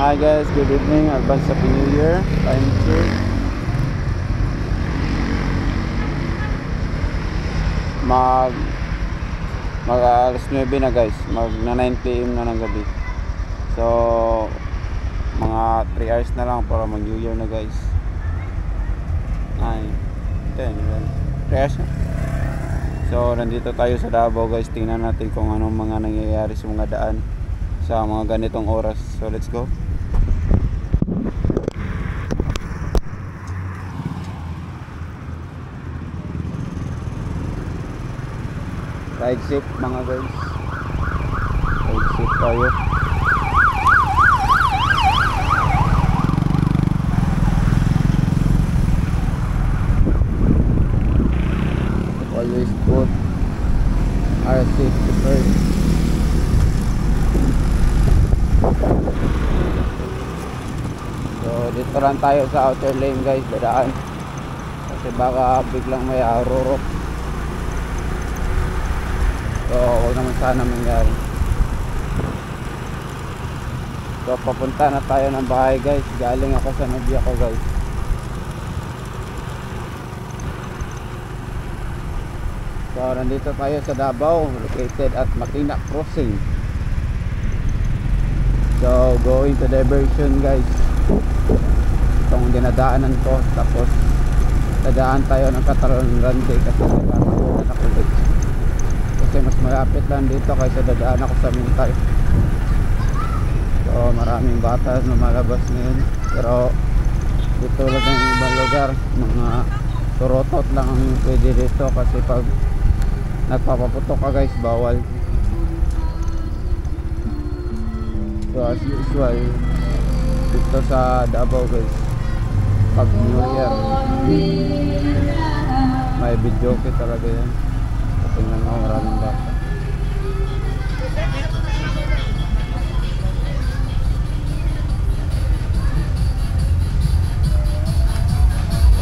Hi guys, good evening. Advance Happy New Year. Time check. Mag alas 9 na guys. Mag na 9 PM na ng gabi. So mga 3 hours na lang para mag New Year na guys. 9, 10, 3 hours na. So nandito tayo sa Davao guys. Tingnan natin kung anong mga nangyayari sa mga daan sa mga ganitong oras. So let's go. Ride safe mga guys. Ride safe tayo. Always put our safety first. So dito lang tayo sa outer lane guys, dadaan. Kasi baka biglang may arurok. So huwag naman sana mangyari. So papunta na tayo ng bahay guys. Galing ako sa nobya ko guys. So nandito tayo sa Davao, located at Makina Crossing. So going to diversion guys. Itong dinadaanan ko. Tapos dadaan tayo ng Catalan Grande kasi nagkakaroon ako guys. Kasi mas malapit lang dito kaysa dadaan ako sa Mintay. So maraming bata lumalabas ngayon. Pero dito lang ng ibang lugar, mga turotot lang ang pwede dito. Kasi pag nagpapaputok ka guys, bawal. So as usual dito sa Davao guys, pag New Year may video okay talaga yan. Tingnan mo, maraming bata.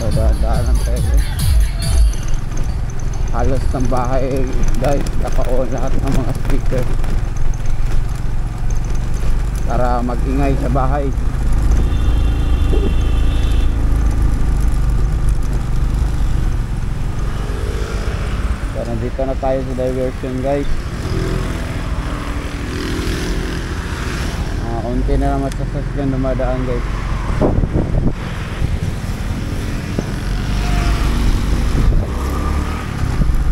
So daan lang tayo guys. Halos ng bahay guys, naka-on lahat ng mga speaker para mag-ingay sa bahay. So nandito na tayo sa diversion guys. Unti na naman sa sasakyan dumadaan guys.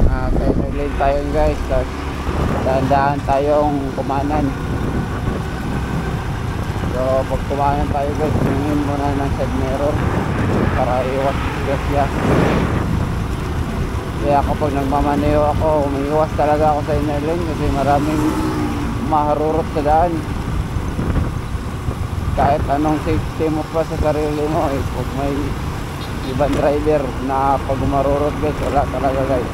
Kaya lane tayo guys. Tapos dahan-dahan tayong kumanan. So pag kumanan tayo guys, tingin muna ng side mirror para iwas disgrasya. Kaya kapag nagmamaneho ako, umiiwas talaga ako sa inner lane kasi maraming maharurot sa daan. Kahit anong safety mo pa sa sarili mo, pag may ibang driver na pag umarurot guys, wala talaga guys.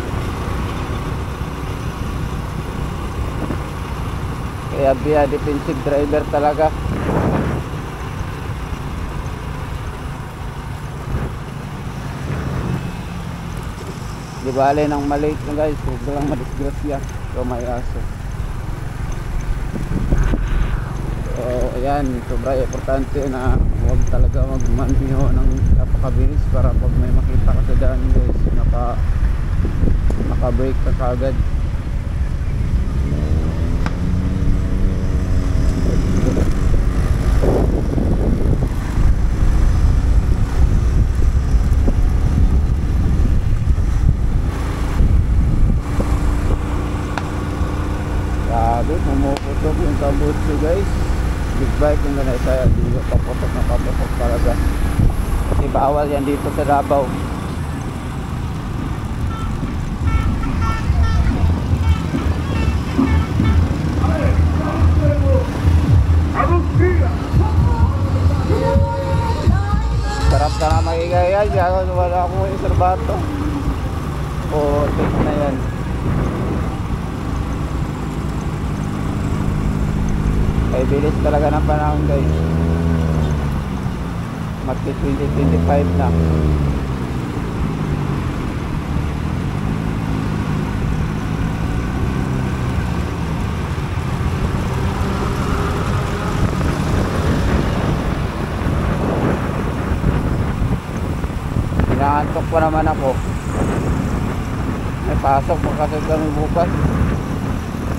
Kaya via defensive driver talaga. Di bale nang malate na guys, huwag lang madisgrasya. So may aso. So ayan, sobra importante na huwag talaga magmaneho ng napakabilis para pag may makita ka sa daan guys, naka-brake ka kagad. Sabi, pumuputok yung kabutso guys. Big bike yung ganay tayo. Hindi ko paputok na paputok talaga. Kasi bawal yan dito sa Davao. Sarap ka na magigaya. Wala akong iserbato. O, take na yan. Ay bilis talaga ng panahon guys. Magti 2025 na. pasok pa naman ako. May pasok pa kasi kami bukas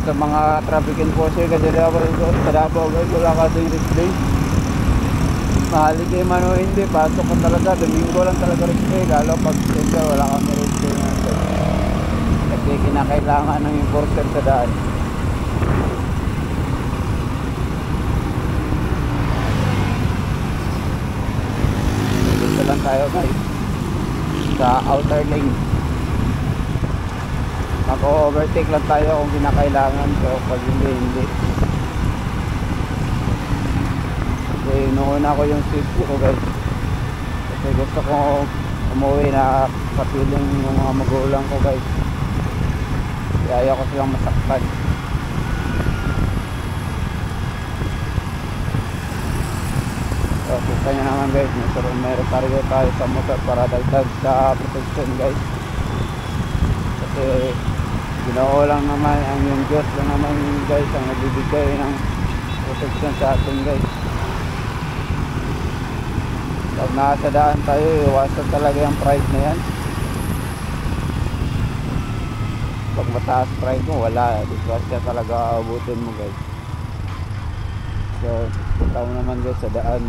sa mga traffic enforcer kasi sa Davao guys, wala kasing rest day. Mahalik kayo man o hindi, pasok ko talaga, Domingo lang talaga rest day, lalo pag siyempre wala kami rest day na kasi kinakailangan ng enforcer sa daan. Dito lang tayo guys sa outer lane. Mag-overtake lang tayo kung kinakailangan, so pag hindi kasi inuuna ko yung safety ko guys, kasi gusto ko umuwi na kapiling yung mga magulang ko guys, kaya ayaw ko silang masaktan. So kita nyo naman guys, may retaryo tayo sa motor para dagdag sa protection guys, kasi Ginoo lang naman ang yung Diyos lang naman guys ang nagbibigay ng protection sa atin guys. Pag nasa daan tayo, iwasan talaga yung pride na yan. Pag mataas pride mo, wala, disgrasya talaga aabutin mo guys. So tao naman guys sa daan,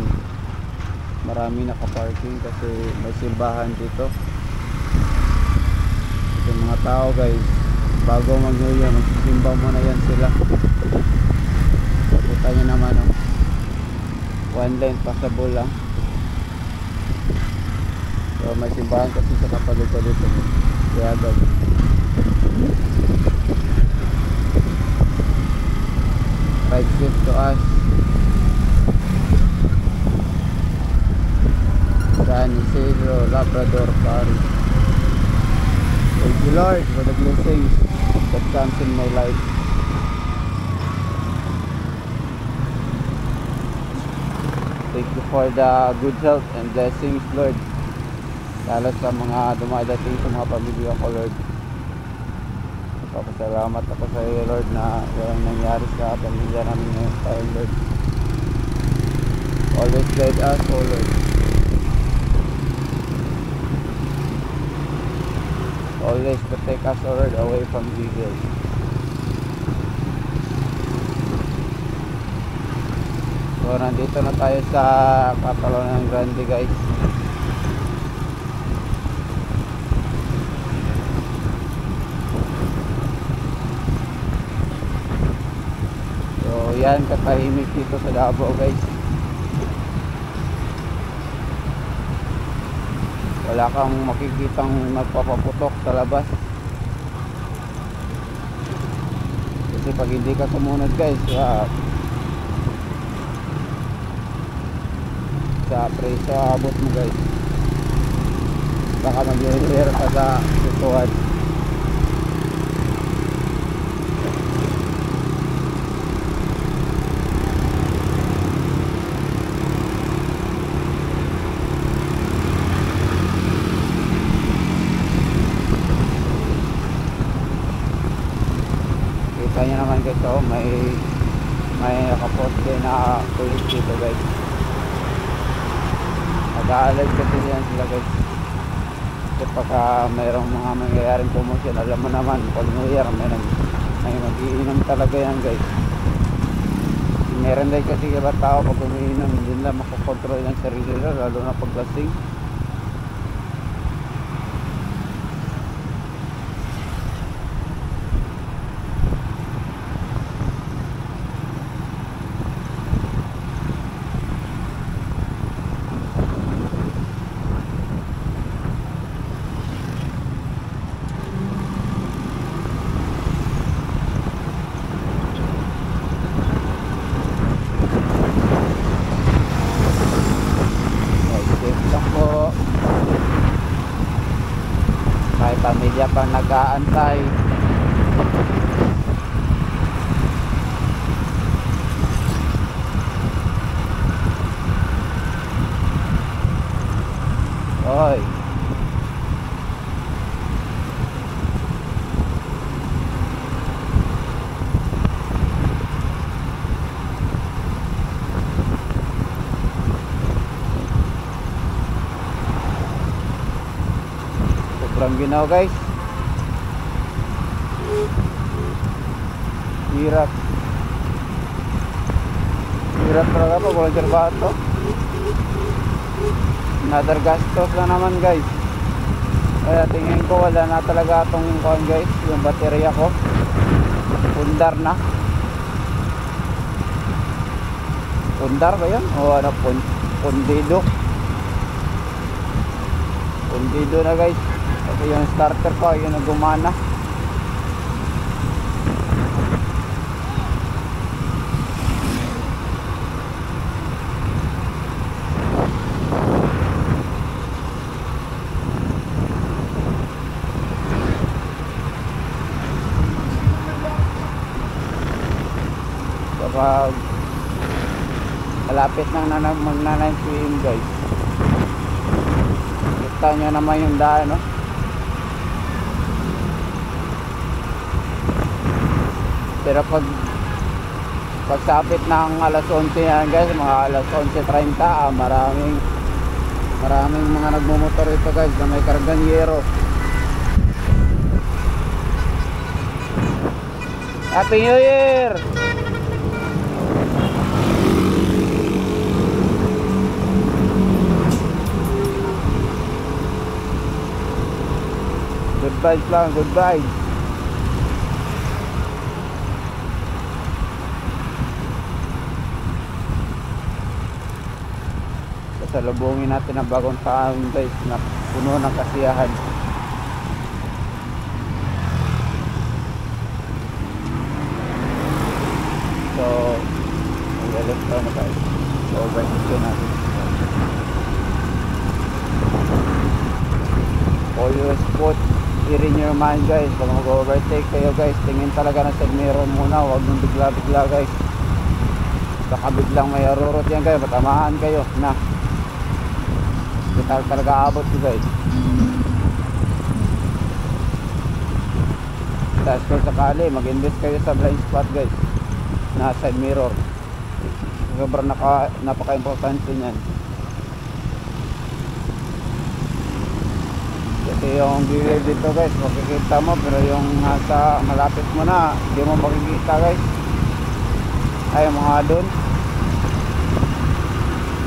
marami nakaparking kasi may simbahan dito. Yung mga tao guys, bago mag-New Year, magsisimba muna yan sila. Kita nyo naman oh. One lane passable lang. So may simbahan kasi sa kapatid ko dito, kaya guys ride safe to us. San Isidro, Labrador, Paris. Thank you Lord for the blessings that comes in my life. Thank you for the good health and blessings Lord, lalo sa mga dumadating sa mga pamilya ko Lord. Papasalamat ako sa iyo Lord na walang nangyari sa pamilya namin ngayon tayo Lord. Always guide us oh Lord. Always protect us Lord away from evil. So nandito na tayo sa Catalonia Grande guys. So yan, katahimik dito sa Davao guys. Wala kang makikitang nagpapaputok sa labas. Kasi pag hindi ka sumunod guys sa preso abot mo guys, baka mag-i-rear ka sa sutuan. Kanya naman guys oh, may nakaposte na police dito guys. Nag-aalert kasi yan sila guys. Kapag mayroong mga mangyayaring promotion, alam mo naman pag New Year may mag-iinom talaga yan guys. Meron din kasi iba tao pag umiinom hindi nila makokontrol yung sarili nila, lalo na pag lasing. May pamilya pang nag-aantay. Oy. walang ginaw guys. Hirap talaga pag walang serbato. Another gastos na naman guys. Kaya tingin ko wala na talaga itong kuhan guys, yung baterya ko pundar na. Pundar ba yun? O ano, pundido na guys. Kasi yung starter ko yun na gumana. Kapag malapit nang magna 9 PM guys, kita nyo naman yung daan, no? Pero pagsapit ng alas 11 yan guys, mga alas 11:30, maraming mga nagmumotor ito guys na may karganyero. Happy New Year! Good vibes lang, good vibes. Sasalubungin natin ang bagong taon guys na puno ng kasiyahan. So, mag-left na guys. So, overtake natin. Always put it in your mind guys. Pag mag-overtake kayo guys, tingin talaga ng side mirror muna. Huwag nung bigla-bigla guys. Baka biglang may arurot yan guys, matamahan kayo na. Kita talaga abot ko guys. Tapos kung sakali mag-invest kayo sa blind spot guys na side mirror, sobrang napaka-importante niyan. Kasi yung gilid dito guys makikita mo, pero yung nasa malapit mo na hindi mo makikita guys. Ay mga doon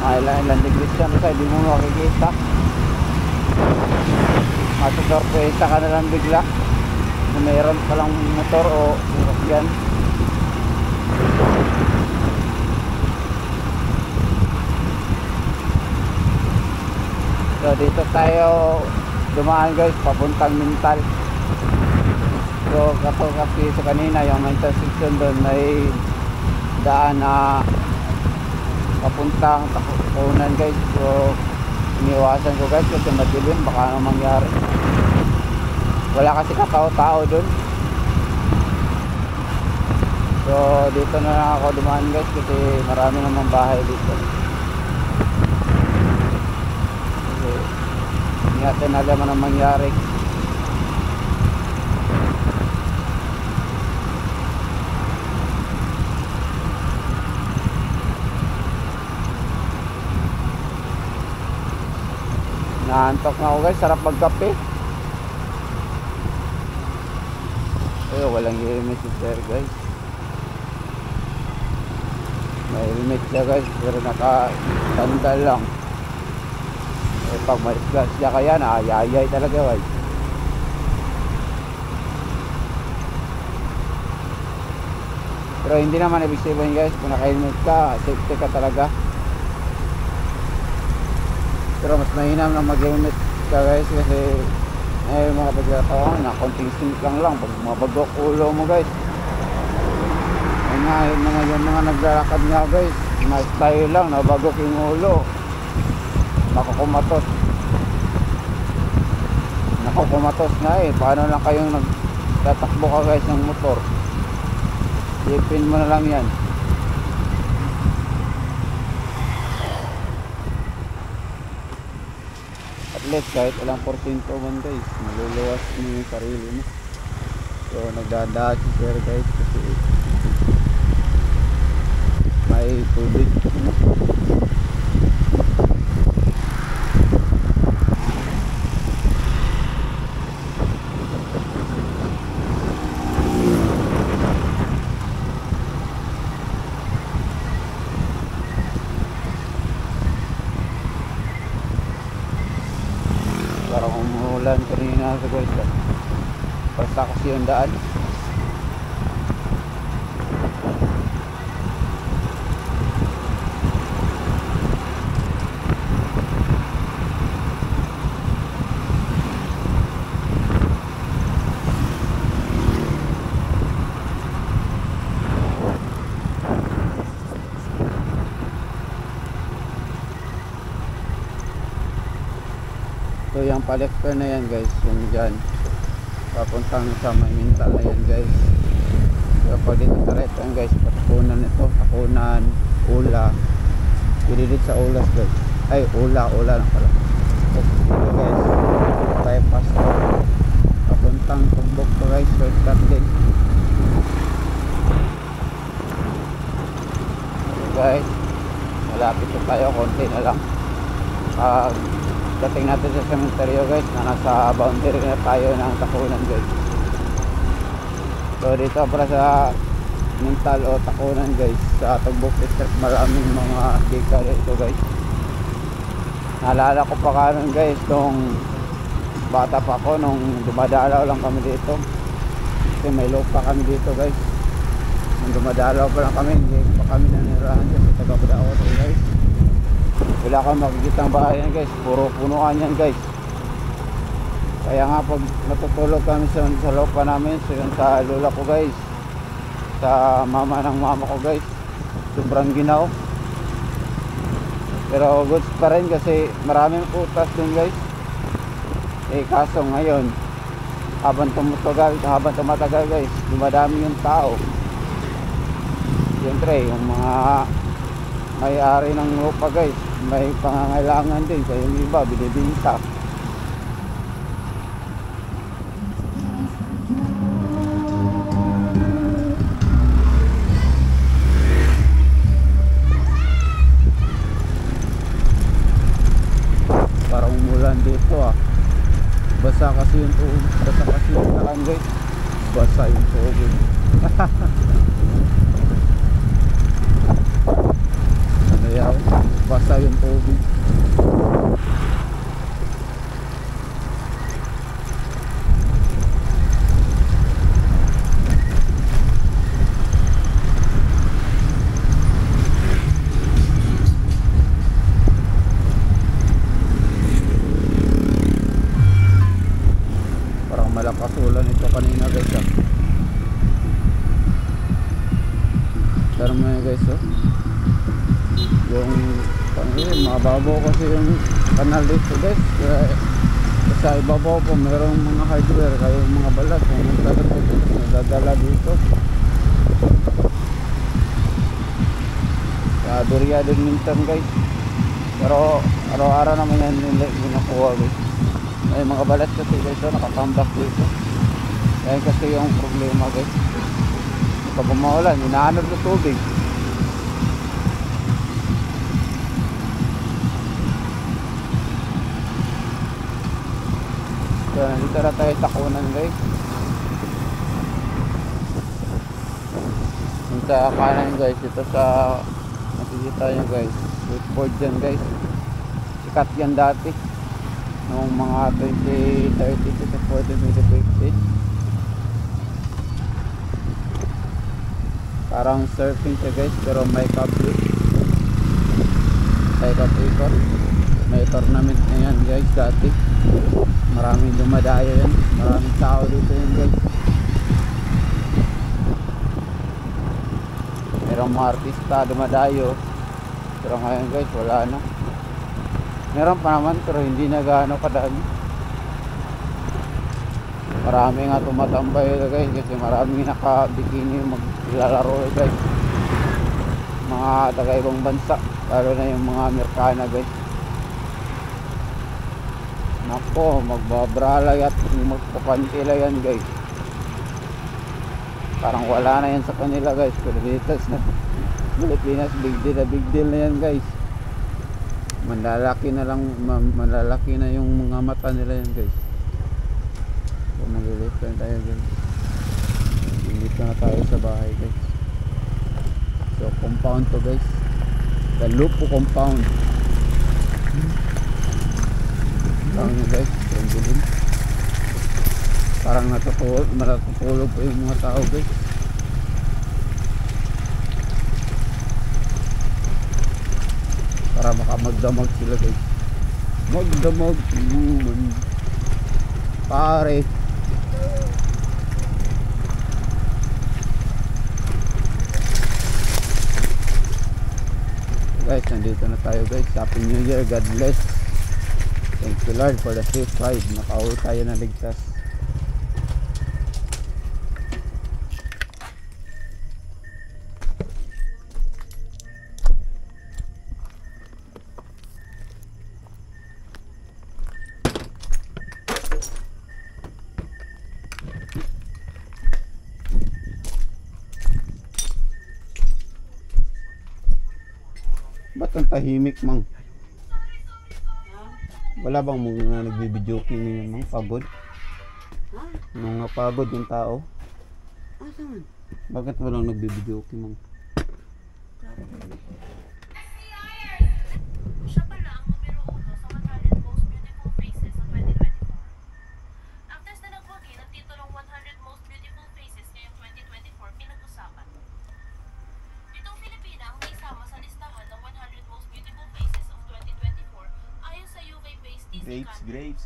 ilang degrees yan kasi hindi mo makikita. Masusurpresa ka na lang bigla kung mayroon palang motor o sasakyan. So dito tayo dumaan guys, papuntang Mintal. So kasi sa kanina yung Mintal section doon may daan na papuntang Takunan guys. So iniwasan ko guys kasi madilim, baka anong mangyari. Wala kasi katao-tao doon. So dito na lang ako dumaan guys kasi marami namang bahay dito. So, hindi natin alam anong mangyari. Naantok na ako guys, sarap magkape. Walang helmet si sir guys. May helmet siya guys, pero naka-sandal lang. Pag marisgas siya kaya ayayay talaga guys. Pero hindi naman ibig sabihin guys, kung naka-helmet ka, safety ka talaga. Pero mas mainam na mag-helmet ka guys kasi mga pagkakataon na konting sink lang pag mabagok ulo mo guys. Yung mga naglalakad nga guys, may style lang, nabagok yung ulo, nakukumatos na paano lang kayong nagtatakbo ka guys ng motor, ipin mo na lang yan. Kahit ilang porsyento man guys, maluluwas mo yung sarili mo. So nagdadaan si sir guys kasi may tubig. umulan kanina sa guys. Basta kasi yung daan. So yung collector na yan guys, yung dyan papuntang sa Maymintal na yan guys. So pag dito sa right yan guys, patakunan ito, takunan, ula, pililit sa ulas guys, ay ula na pala. So dito guys, bypass to papuntang Tumbok to guys, shortcut din. So guys, malapit to tayo, konti na lang. Dating natin sa cemetery guys, na nasa boundary na tayo ng takunan guys. So dito para sa Mintal o takunan guys, sa Tumbok District, maraming mga dika dito guys. Naalala ko pa karon guys, nung bata pa ako, nung dumadalaw lang kami dito, kasi may lupa kami dito guys. Nung dumadalaw pa lang kami, hindi pa kami nanirahan kasi taga-Badao guys. Wala kang makikita ang bahay yan guys, puro punuan yan guys. Kaya nga pag natutulog kami sa lupa namin, so yun sa lola ko guys, sa mama ng mama ko guys, sobrang ginaw. Pero goods pa rin kasi maraming putas din guys. Kaso ngayon, habang tumatagal guys, dumadami yung tao. Siyempre yung mga may-ari ng lupa guys, may pangangailangan din, kaya yung iba binibinta. Parang umulan dito basa kasi yung tubig, basa kasi yung daan guys, basa yung tubig. Basa yung tubig. Parang malakas ulan ito kanina guys Pero mga guys yung mababaw kasi yung kanal dito guys. Sa ibabaw po mayroong mga hardware, kaya yung mga balas yung nadadala dito sa Doria din minsan guys. Pero araw-araw naman yan ginakuha guys. May mga balas kasi guys nakatambak dito. Kaya kasi yung problema guys, pag umuulan hinahanap ng tubig. So, nandito na tayo takunan guys. Yung sa kanan guys, ito sa nakikita nyo guys, footboard dyan guys. Sikat yan dati noong mga 2030 to 2050. Parang surfing siya guys, pero may kabli, may ikot-ikot. May tournament na yan guys dati. Maraming dumadayo yan, maraming tao dito yan guys. Merong mga artista dumadayo, pero ngayon guys wala na. Meron pa naman pero hindi na gaano kadami. Marami nga tumatambay guys kasi maraming naka-bikini maglalaro guys, mga taga ibang bansa, lalo na yung mga Amerikana guys. Nako, magbabralay at magpapantila yan guys. Parang wala na yan sa kanila guys. Pero dito sa Pilipinas, big deal na yan guys. Malalaki na lang, malalaki na yung mga mata nila yan guys. So mag-lift tayo guys. Dito na tayo sa bahay guys. So compound to guys, the Lupo compound. Ang guys, ang dilim. Parang natutulog po yung mga tao guys. Para makamagdamag sila guys. Magdamag naman pare. Guys, nandito na tayo guys. Happy New Year, God bless. Thank you Lord for the safe ride. Nakauwi tayo na ligtas. Ba't ang tahimik, Mang? Wala bang mga nagbibidyoking ninyo, Mang? Pagod? Ha? Nung pagod yung tao? Asan? Bakit walang nagbibidyoking, Mang? Siya pala ang numero 1 sa 100 most beautiful faces sa 2024. Actors na nagwagi ng titulong 100 most beautiful faces ngayong 2024 pinag-usapan. Itong Filipina ang naisama sa listahan ng 100 most beautiful faces of 2024 ayon sa UK-based TC Grapes.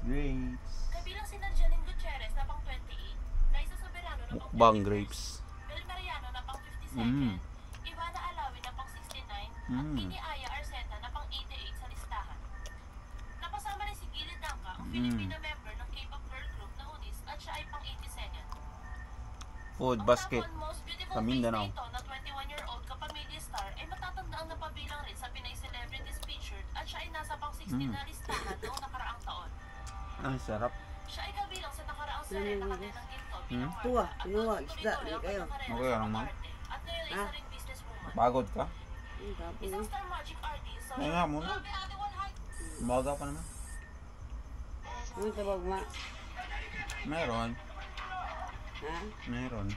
Kabilang sina Janine Gutierrez na pang 28, Liza Soberano na pang Mukbang 21st, grapes. Bel Mariano na pang 52nd, Ivana Alawi na pang 69, at Kini Aya Arceta na pang 88 sa listahan. Napasama rin si Gilid Dangka, ang Filipina member ng K-pop girl group na Unis at siya ay pang 82nd. Food Ang basket. top 1 most beautiful Sa face Mindanao. na ito na 21-year-old kapag media star ay matatandaan na pabilang rin sa Pinay celebrities featured at siya ay nasa pang 16 na listahan noong nakaraang taon. Ang sarap. Siya ay kabilang sa nakaraang sere na kadenang ginto bilang Tuwa, Marta at tuwa, tuloy-tuloy isda, ang di kayo. kanyang karera Okay, sa ano, Mang? pag-arte at ngayon ay isa ring businesswoman. Pagod ka? Isang star magic artist, social Kaya nga muna. Baga pa naman. Ano tabag ma? Meron. Ha? Meron.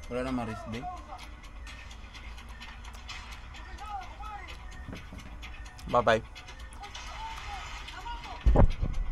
Wala na Maris Day. Bye-bye.